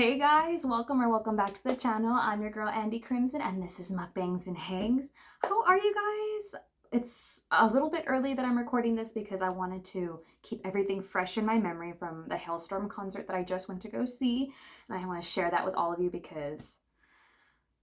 Hey guys, welcome back to the channel. I'm your girl Andy Crimson and this is Mukbangs and Hangs. How are you guys? It's a little bit early that I'm recording this because I wanted to keep everything fresh in my memory from the Halestorm concert that I just went to go see, and I want to share that with all of you because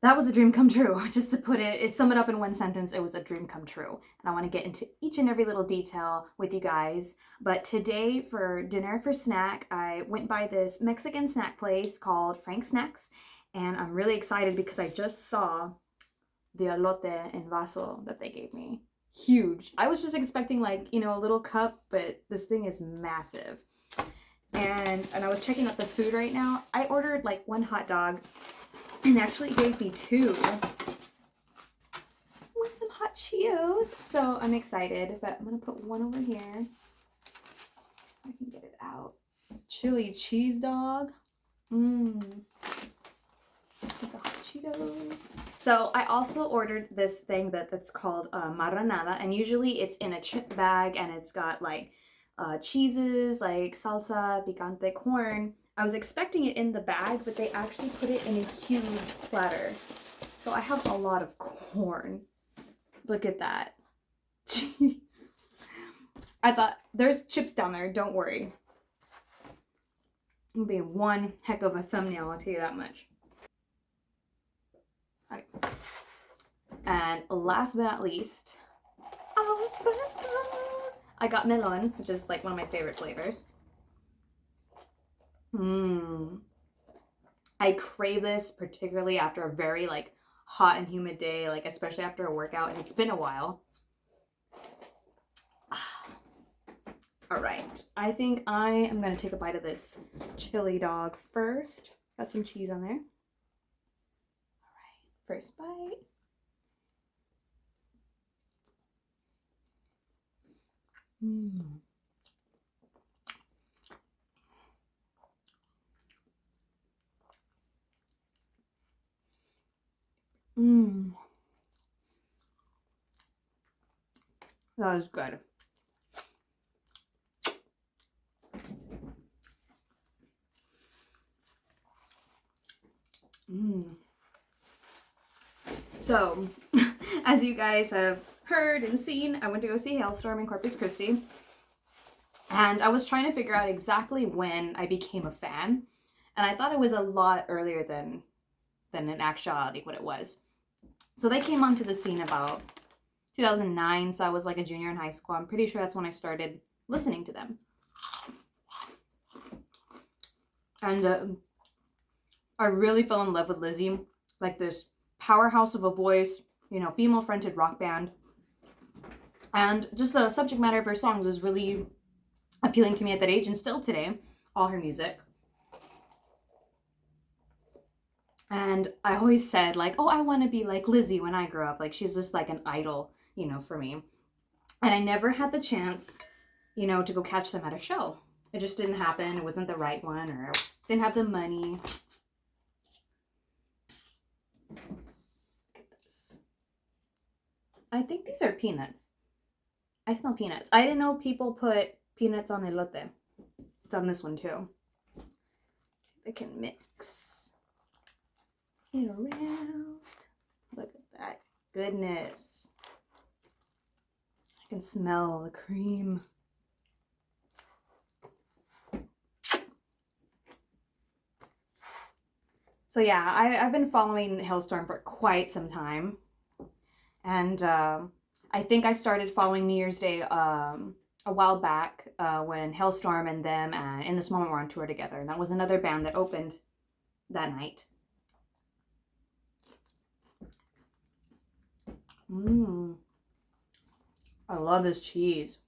that was a dream come true. Just to sum it up in one sentence, it was a dream come true. And I want to get into each and every little detail with you guys. But today for dinner, for snack, I went by this Mexican snack place called Frank Snacks. And I'm really excited because I just saw the elote en vaso that they gave me. Huge. I was just expecting like, a little cup, but this thing is massive. And I was checking out the food right now. I ordered like one hot dog and actually gave me two with some hot Cheetos. So I'm excited, but I'm gonna put one over here. I can get it out. Chili cheese dog. With the hot Cheetos. So I also ordered this thing that's called marinada, and usually it's in a chip bag and it's got like cheeses like salsa, picante, corn. I was expecting it in the bag, but they actually put it in a huge platter. So I have a lot of corn. Look at that. Jeez. I thought, there's chips down there, don't worry. It'll be one heck of a thumbnail, I'll tell you that much. Okay. And last but not least, I got melon, which is like one of my favorite flavors. I crave this particularly after a very like hot and humid day, like especially after a workout, and it's been a while. All right, I think I am gonna take a bite of this chili dog first. Got some cheese on there. All right, first bite. That was good. So, as you guys have heard and seen, I went to go see Halestorm in Corpus Christi. And I was trying to figure out exactly when I became a fan. And I thought it was a lot earlier than in actuality what it was. So they came onto the scene about 2009, so I was like a junior in high school. I'm pretty sure that's when I started listening to them. And I really fell in love with Lizzie, like this powerhouse of a voice, female-fronted rock band. And just the subject matter of her songs was really appealing to me at that age, and still today, all her music. And I always said, like, oh, I want to be like Lizzie when I grow up. Like, she's just like an idol, for me. And I never had the chance, to go catch them at a show. It just didn't happen. It wasn't the right one, or didn't have the money. Look at this. I think these are peanuts. I smell peanuts. I didn't know people put peanuts on elote. It's on this one too. I can mix it around. Look at that goodness. I can smell the cream. So yeah, I've been following Halestorm for quite some time. And I think I started following New Year's Day a while back when Halestorm and them and In This Moment were on tour together. And that was another band that opened that night. I love this cheese.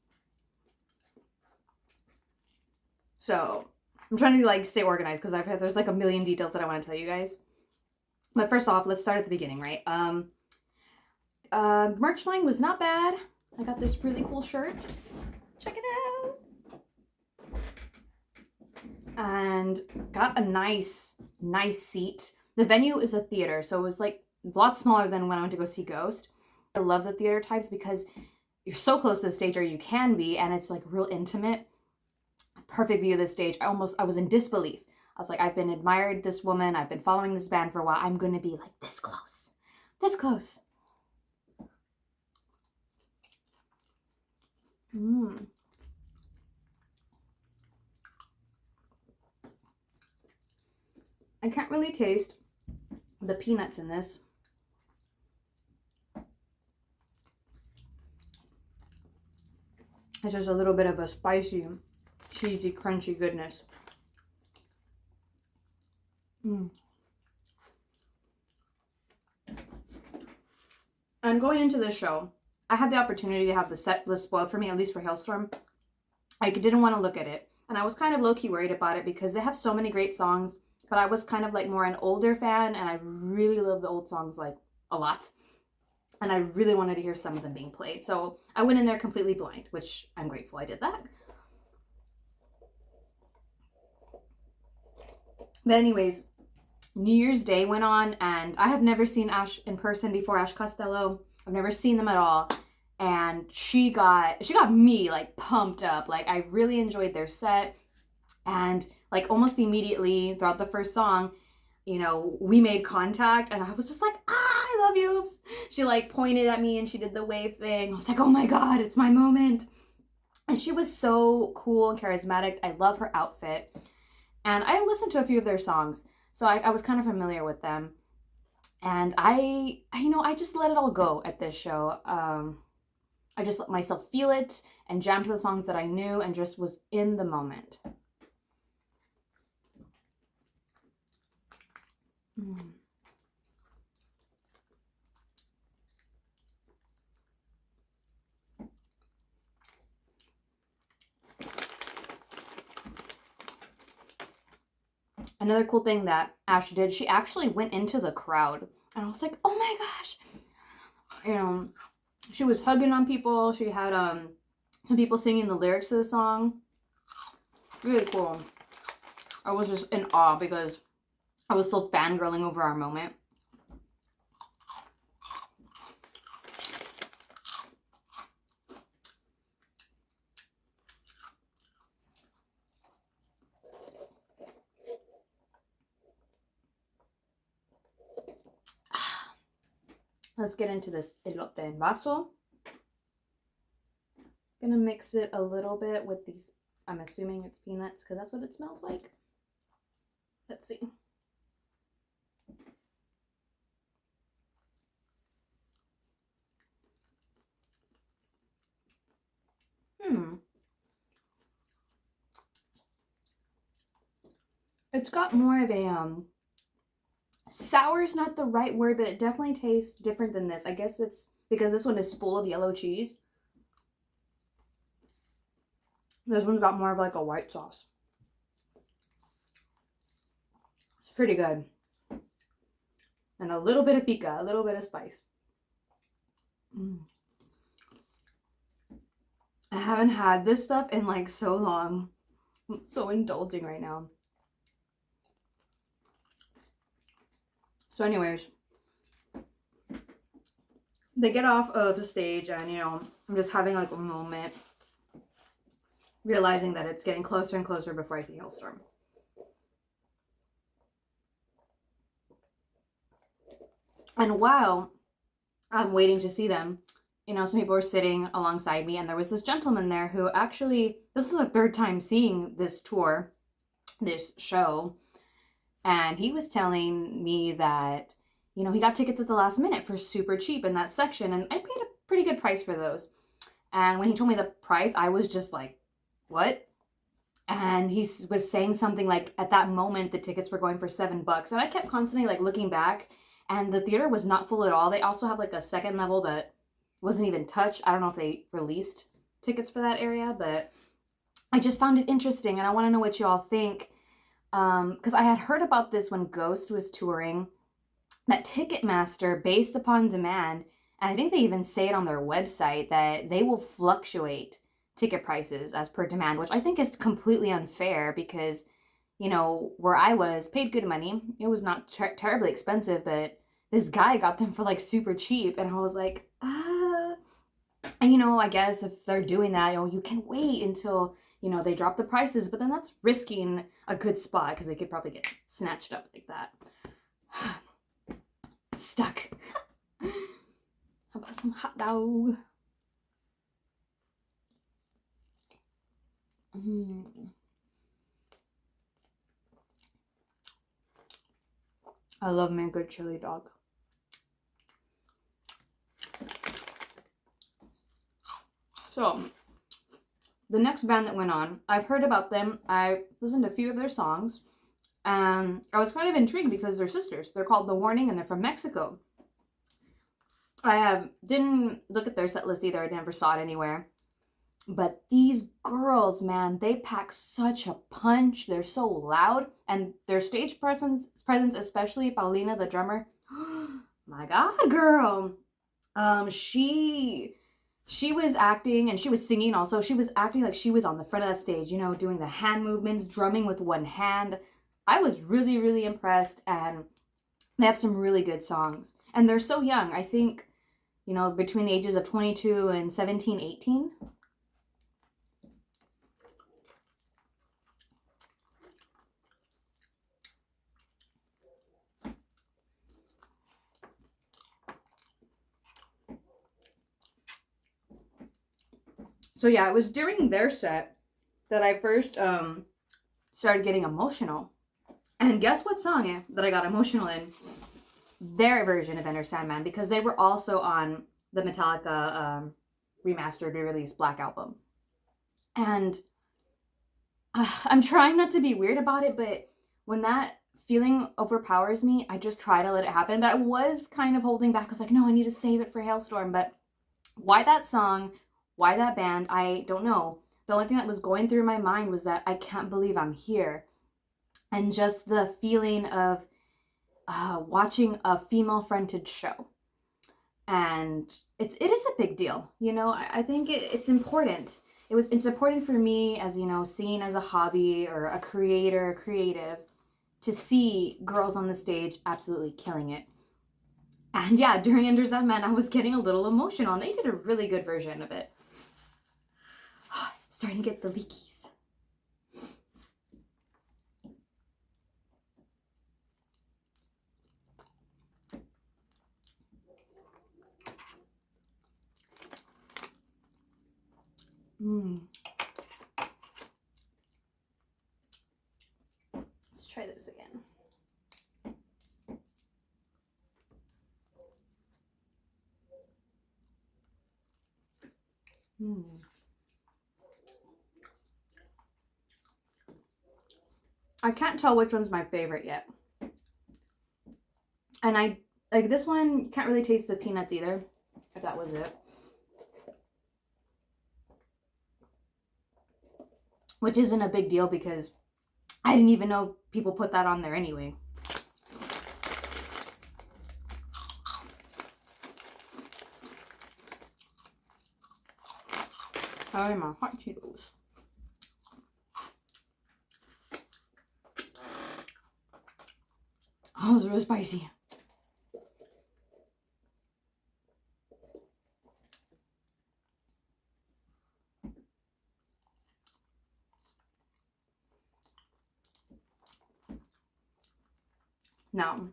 So I'm trying to like stay organized because there's like a million details that I want to tell you guys. But first off, let's start at the beginning, right? Merch line was not bad. I got this really cool shirt. Check it out. And got a nice seat. The venue is a theater, so it was like a lot smaller than when I went to go see Ghost. I love the theater types because you're so close to the stage, or you can be, and it's like real intimate. Perfect view of the stage. I was in disbelief. I was like, I've been admired this woman. I've been following this band for a while. I'm going to be like this close. This close. I can't really taste the peanuts in this. It's just a little bit of a spicy, cheesy, crunchy goodness. And going into this show, I had the opportunity to have the set list spoiled for me, at least for Halestorm. I didn't want to look at it. And I was kind of low-key worried about it because they have so many great songs, but I was kind of like more an older fan, and I really love the old songs like a lot. And I really wanted to hear some of them being played. So I went in there completely blind, which I'm grateful I did that. But anyways, New Year's Day went on, and I have never seen Ash in person before, Ash Costello. I've never seen them at all. And she got me like pumped up. Like, I really enjoyed their set. And like almost immediately throughout the first song, you know, we made contact, and I was just like, I love you. She like pointed at me and she did the wave thing. I was like, oh my God, it's my moment. And she was so cool and charismatic. I love her outfit. And I listened to a few of their songs, so I was kind of familiar with them. And I just let it all go at this show. I just let myself feel it and jam to the songs that I knew and just was in the moment. Another cool thing that Ash did, she actually went into the crowd. And I was like, oh my gosh. You know, she was hugging on people. She had some people singing the lyrics to the song. Really cool. I was just in awe because I was still fangirling over our moment. Let's get into this elote en vaso. Gonna mix it a little bit with these, I'm assuming it's peanuts because that's what it smells like. Let's see. It's got more of a, sour is not the right word, but it definitely tastes different than this. I guess it's because this one is full of yellow cheese. This one's got more of like a white sauce. It's pretty good. And a little bit of pica, a little bit of spice. I haven't had this stuff in like so long. I'm so indulging right now. So anyways, they get off of the stage and, you know, I'm just having like a moment realizing that it's getting closer and closer before I see Halestorm. And while I'm waiting to see them, you know, some people were sitting alongside me, and there was this gentleman there who actually, this is the third time seeing this tour, this show. And he was telling me that, you know, he got tickets at the last minute for super cheap in that section. And I paid a pretty good price for those. And when he told me the price, I was just like, what? And he was saying something like, at that moment, the tickets were going for $7. And I kept constantly like looking back, and the theater was not full at all. They also have like a second level that wasn't even touched. I don't know if they released tickets for that area, but I just found it interesting. And I want to know what you all think. Because I had heard about this when Ghost was touring, that Ticketmaster, based upon demand, and I think they even say it on their website, that they will fluctuate ticket prices as per demand, which I think is completely unfair because, you know, where I was, paid good money. It was not terribly expensive, but this guy got them for like super cheap, and I was like, and you know, I guess if they're doing that, you know, you can wait until you know, they drop the prices, but then that's risking a good spot because they could probably get snatched up like that. Stuck. How about some hot dog? I love me a good chili dog. So, the next band that went on, I've heard about them. I listened to a few of their songs. And I was kind of intrigued because they're sisters. They're called The Warning and they're from Mexico. I didn't look at their set list either. I never saw it anywhere. But these girls, man, they pack such a punch. They're so loud. And their stage presence, especially Paulina, the drummer. My God, girl. She was acting and she was singing also. She was acting like she was on the front of that stage, you know, doing the hand movements, drumming with one hand. I was really, really impressed, and they have some really good songs. And they're so young. I think, you know, between the ages of 22 and 17, 18. So yeah, it was during their set that I first started getting emotional. And guess what song that I got emotional in? Their version of Enter Sandman, because they were also on the Metallica remastered, re-released Black Album. And I'm trying not to be weird about it, but when that feeling overpowers me, I just try to let it happen. But I was kind of holding back. I was like, no, I need to save it for Halestorm. But why that song? Why that band? I don't know. The only thing that was going through my mind was that I can't believe I'm here. And just the feeling of watching a female-fronted show. And it is a big deal, you know. I think it's important. It's important for me as, you know, seeing as a hobby or a creative, to see girls on the stage absolutely killing it. And yeah, during Enter Sandman, I was getting a little emotional, and they did a really good version of it. Starting to get the leakies. Let's try this again. I can't tell which one's my favorite yet. And I like this one, you can't really taste the peanuts either, if that was it. Which isn't a big deal because I didn't even know people put that on there anyway. Oh, my hot Cheetos. Oh, it's really spicy. Now,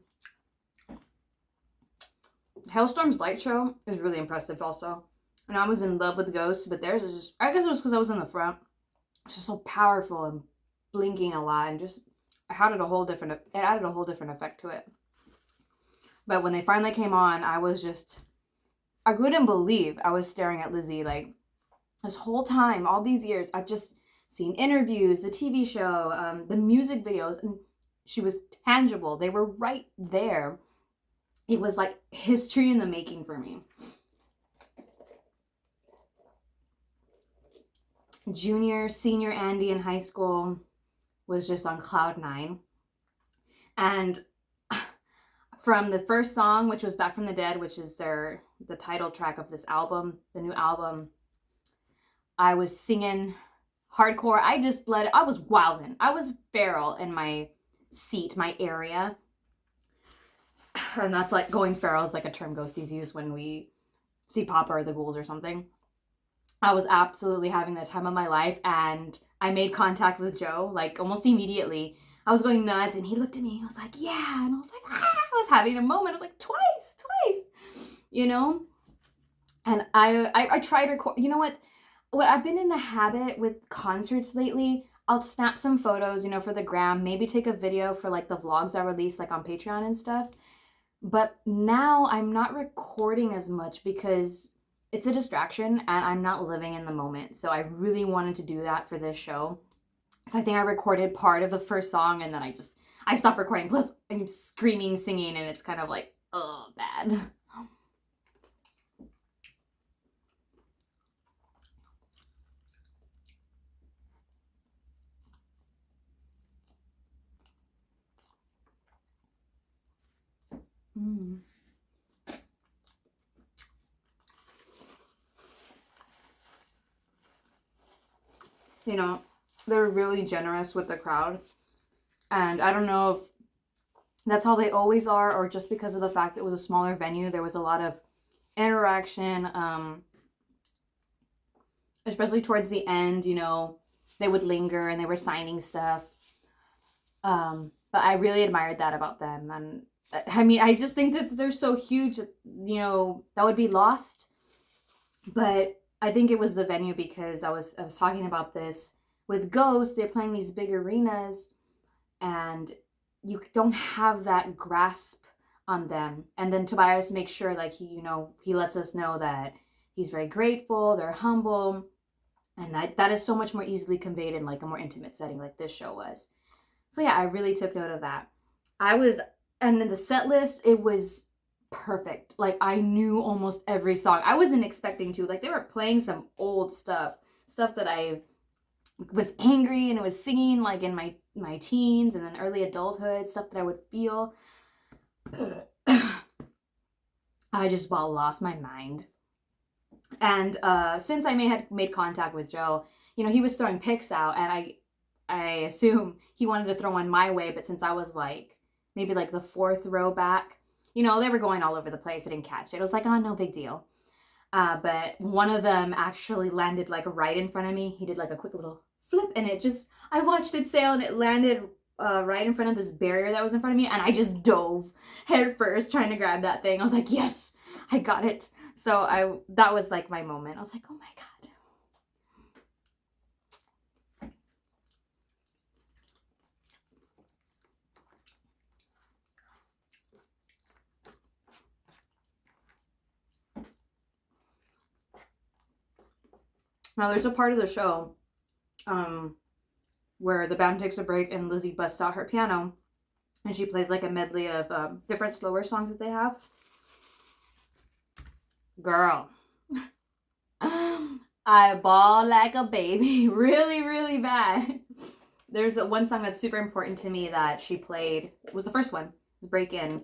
Halestorm's light show is really impressive also. And I was in love with Ghost, but theirs is just, I guess it was because I was in the front. It's just so powerful and blinking a lot, and just, it added a whole different effect to it. But when they finally came on, I was just, I couldn't believe I was staring at Lizzie like this whole time, all these years. I've just seen interviews, the TV show, the music videos, and she was tangible. They were right there. It was like history in the making for me. Junior, senior Andy in high school was just on cloud 9. And from the first song, which was Back from the Dead, which is the title track of this album, the new album, I was singing hardcore. I just I was wildin'. I was feral in my seat, my area. And that's like, going feral is like a term ghosties use when we see Papa or the ghouls or something. I was absolutely having the time of my life, and I made contact with Joe, like almost immediately. I was going nuts and he looked at me and I was like, yeah. And I was like, ah, I was having a moment. I was like, twice, you know? And I tried record, you know what I've been in a habit with concerts lately, I'll snap some photos, you know, for the gram, maybe take a video for like the vlogs I release like on Patreon and stuff. But now I'm not recording as much because it's a distraction and I'm not living in the moment. So I really wanted to do that for this show. So I think I recorded part of the first song and then I stopped recording. Plus I'm screaming, singing, and it's kind of like, oh, bad. Mm. You know, they're really generous with the crowd. And I don't know if that's how they always are or just because of the fact it was a smaller venue, there was a lot of interaction, especially towards the end, you know, they would linger and they were signing stuff. But I really admired that about them. And I mean, I just think that they're so huge, you know, that would be lost. But I think it was the venue because I was talking about this with Ghost. They're playing these big arenas and you don't have that grasp on them. And then Tobias makes sure, like, he lets us know that he's very grateful, they're humble, and that is so much more easily conveyed in like a more intimate setting like this show was. So yeah, I really took note of that. And then the set list, it was perfect. Like I knew almost every song. I wasn't expecting to. Like they were playing some old stuff that I was angry and was singing like in my teens and then early adulthood, stuff that I would feel. I just about lost my mind. And since I had made contact with Joe, you know, he was throwing pics out and I assume he wanted to throw one my way, but since I was like maybe like the fourth row back, you know, they were going all over the place. I didn't catch it. I was like, oh, no big deal. But one of them actually landed like right in front of me. He did like a quick little flip and I watched it sail and it landed right in front of this barrier that was in front of me. And I just dove head first trying to grab that thing. I was like, yes, I got it. So that was like my moment. I was like, oh my God. Now there's a part of the show where the band takes a break and Lizzie busts out her piano and she plays like a medley of different slower songs that they have. Girl, I bawl like a baby really, really bad. There's one song that's super important to me that she played. It was the first one. It's Break In.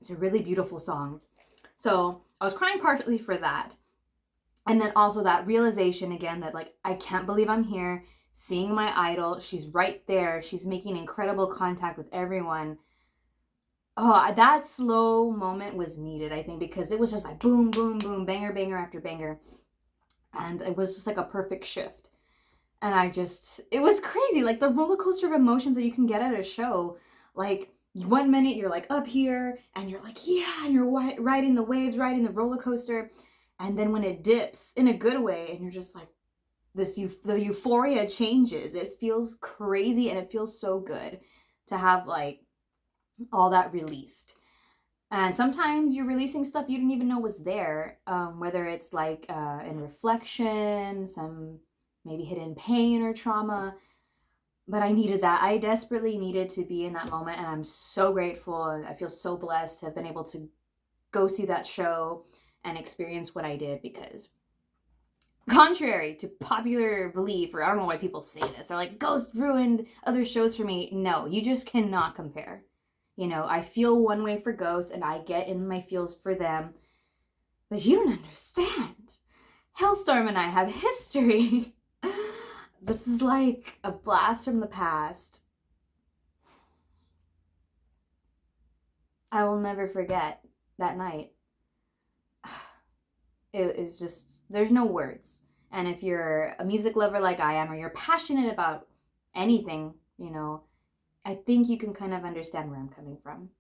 It's a really beautiful song. So I was crying partially for that. And then also that realization again that like, I can't believe I'm here seeing my idol. She's right there. She's making incredible contact with everyone. Oh, that slow moment was needed, I think, because it was just like boom, boom, boom, banger, banger after banger. And it was just like a perfect shift. And it was crazy. Like the roller coaster of emotions that you can get at a show. Like 1 minute you're like up here and you're like, yeah, and you're riding the waves, riding the roller coaster. And then when it dips in a good way and you're just like, the euphoria changes. It feels crazy and it feels so good to have like all that released. And sometimes you're releasing stuff you didn't even know was there, whether it's like in reflection, some maybe hidden pain or trauma. But I needed that. I desperately needed to be in that moment, and I'm so grateful. I feel so blessed to have been able to go see that show and experience what I did, because contrary to popular belief, or I don't know why people say this, they're like, Ghost ruined other shows for me. No, you just cannot compare. You know, I feel one way for Ghost and I get in my feels for them, but you don't understand. Halestorm and I have history. This is like a blast from the past. I will never forget that night. It is just, there's no words. And if you're a music lover like I am, or you're passionate about anything, you know, I think you can kind of understand where I'm coming from.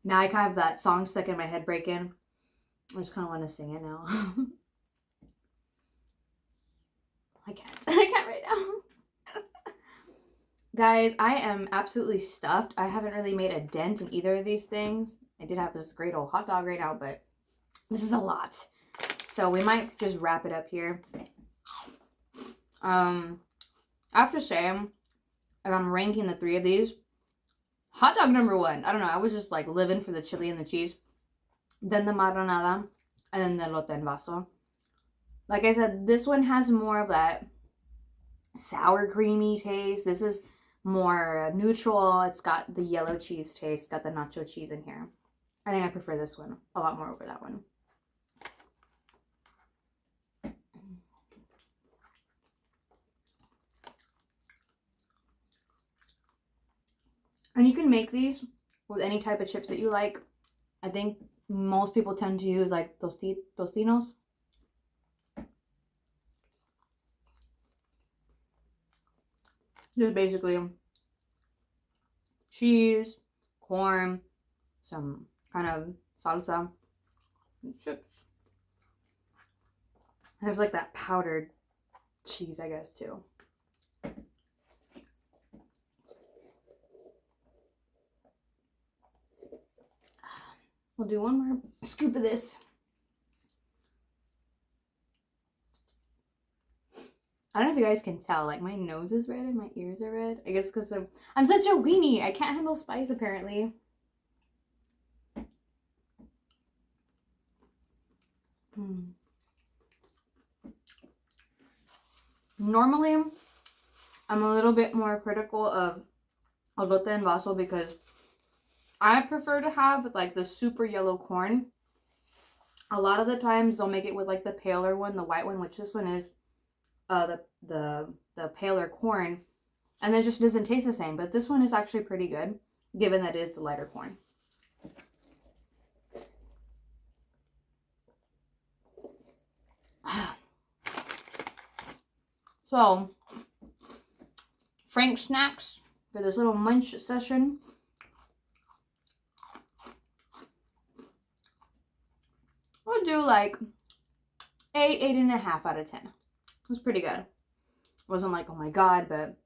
Now I kind of have that song stuck in my head, Breakin'. I just kind of want to sing it now. I can't. I can't right now. Guys, I am absolutely stuffed. I haven't really made a dent in either of these things. I did have this great old hot dog right now, but this is a lot. So we might just wrap it up here. I have to say, if I'm ranking the three of these, hot dog number one. I don't know. I was just like living for the chili and the cheese. Then the marinada. And then the elote en vaso. Like I said, this one has more of that sour creamy taste. This is more neutral. It's got the yellow cheese taste. Got the nacho cheese in here. I think I prefer this one a lot more over that one. And you can make these with any type of chips that you like. I think most people tend to use like tostinos. Just basically cheese, corn, some kind of salsa, and chips. There's like that powdered cheese, I guess, too. We'll do one more scoop of this. I don't know if you guys can tell, like my nose is red and my ears are red. I guess because I'm such a weenie. I can't handle spice apparently. Normally, I'm a little bit more critical of elote en vaso because I prefer to have like the super yellow corn. A lot of the times they'll make it with like the paler one, the white one, which this one is the paler corn, and it just doesn't taste the same. But this one is actually pretty good, given that it is the lighter corn. So, Frank snacks for this little munch session. We'll do like 8.5 out of 10. It was pretty good. It wasn't like, oh my god, but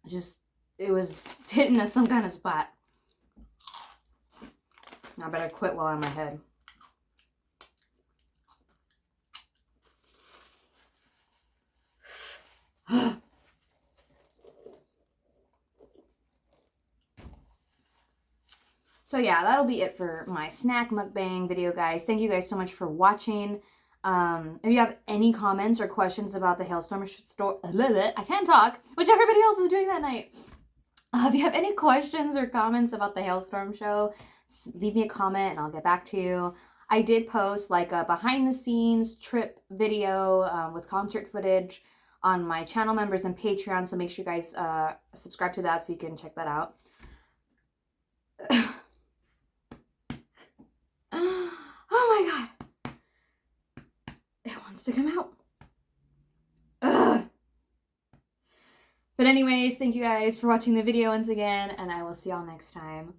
just, it was hitting at some kind of spot. I better quit while I'm on my head. So yeah, that'll be it for my snack mukbang video, guys. Thank you guys so much for watching. If you have any comments or questions about the Halestorm store, I can't talk, which everybody else was doing that night. If you have any questions or comments about the Halestorm show, leave me a comment and I'll get back to you. I did post like a behind the scenes trip video with concert footage on my channel members and Patreon, so make sure you guys subscribe to that so you can check that out. Oh my god. It wants to come out. Ugh. But anyways, thank you guys for watching the video once again, and I will see y'all next time.